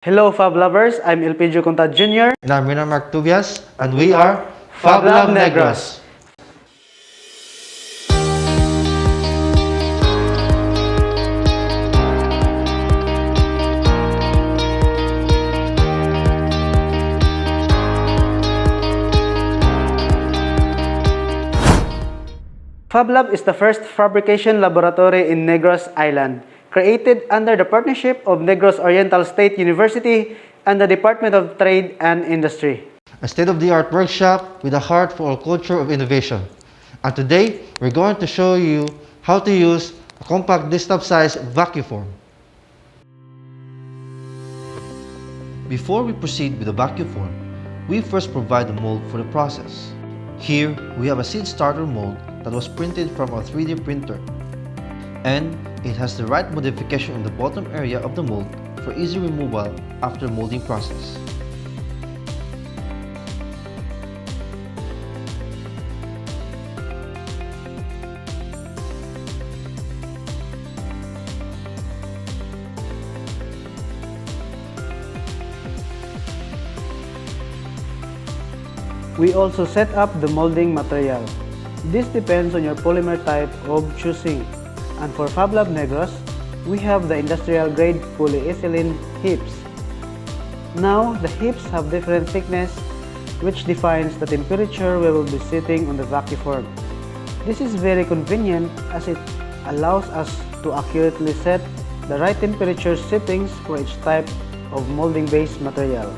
Hello Fab lovers, I'm Elpedio Contad Jr. And I'm Rynan Tobias, and we are Fablab Negros. Fablab is the first fabrication laboratory in Negros Island, created under the partnership of Negros Oriental State University and the Department of Trade and Industry. A state-of-the-art workshop with a heart for a culture of innovation. And today, we're going to show you how to use a compact desktop-sized Vaquform. Before we proceed with the Vaquform, we first provide the mold for the process. Here, we have a seed starter mold that was printed from a 3D printer. And it has the right modification in the bottom area of the mold for easy removal after molding process. We also set up the molding material. This depends on your polymer type of choosing. And for Fablab Negros, we have the industrial grade polyethylene hips. Now, the hips have different thickness, which defines the temperature we will be sitting on the Vaquform. This is very convenient as it allows us to accurately set the right temperature settings for each type of molding base material.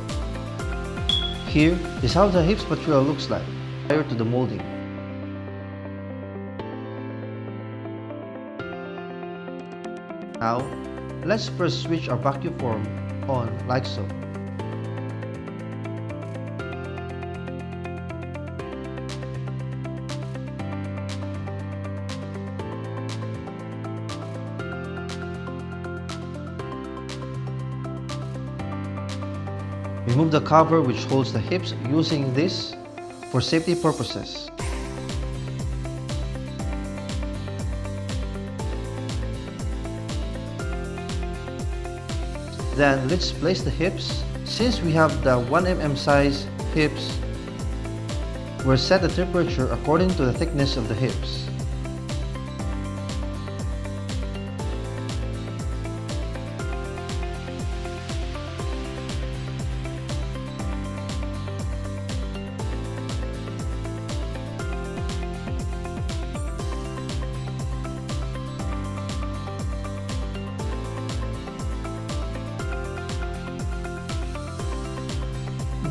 Here is how the hips material looks like prior to the molding. Now, let's first switch our Vaquform on like so. Remove the cover which holds the hips using this for safety purposes. Then let's place the hips. Since we have the 1 mm size hips, we'll set the temperature according to the thickness of the hips.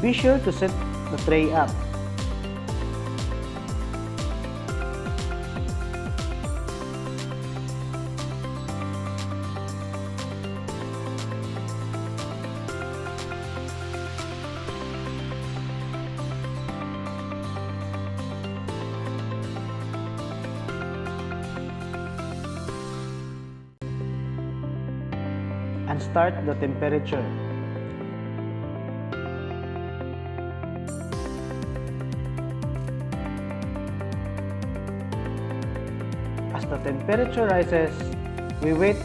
Be sure to set the tray up. And start the temperature. As the temperature rises, we wait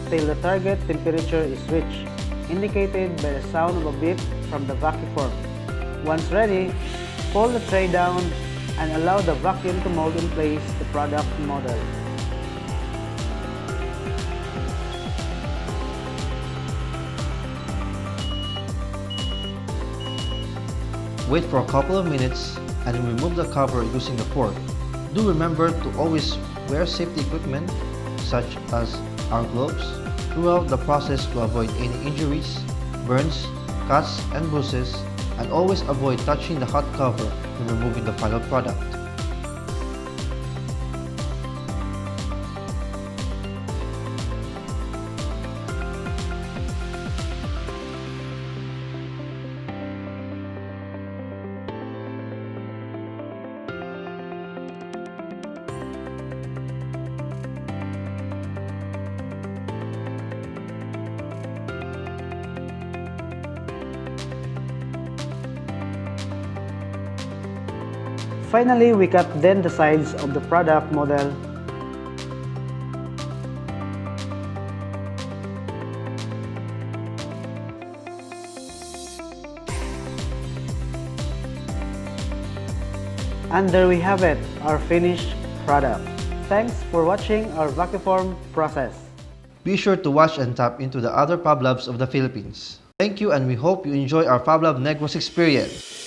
till the target temperature is reached, indicated by the sound of a beep from the Vaquform. Once ready, pull the tray down and allow the vacuum to mold in place the product model. Wait for a couple of minutes and then remove the cover using the fork. Do remember to always wear safety equipment such as our gloves throughout the process to avoid any injuries, burns, cuts and bruises, and always avoid touching the hot cover when removing the final product. Finally, we cut then the sides of the product model. And there we have it, our finished product. Thanks for watching our Vaquform process. Be sure to watch and tap into the other Fablabs of the Philippines. Thank you, and we hope you enjoy our Fablab Negros experience.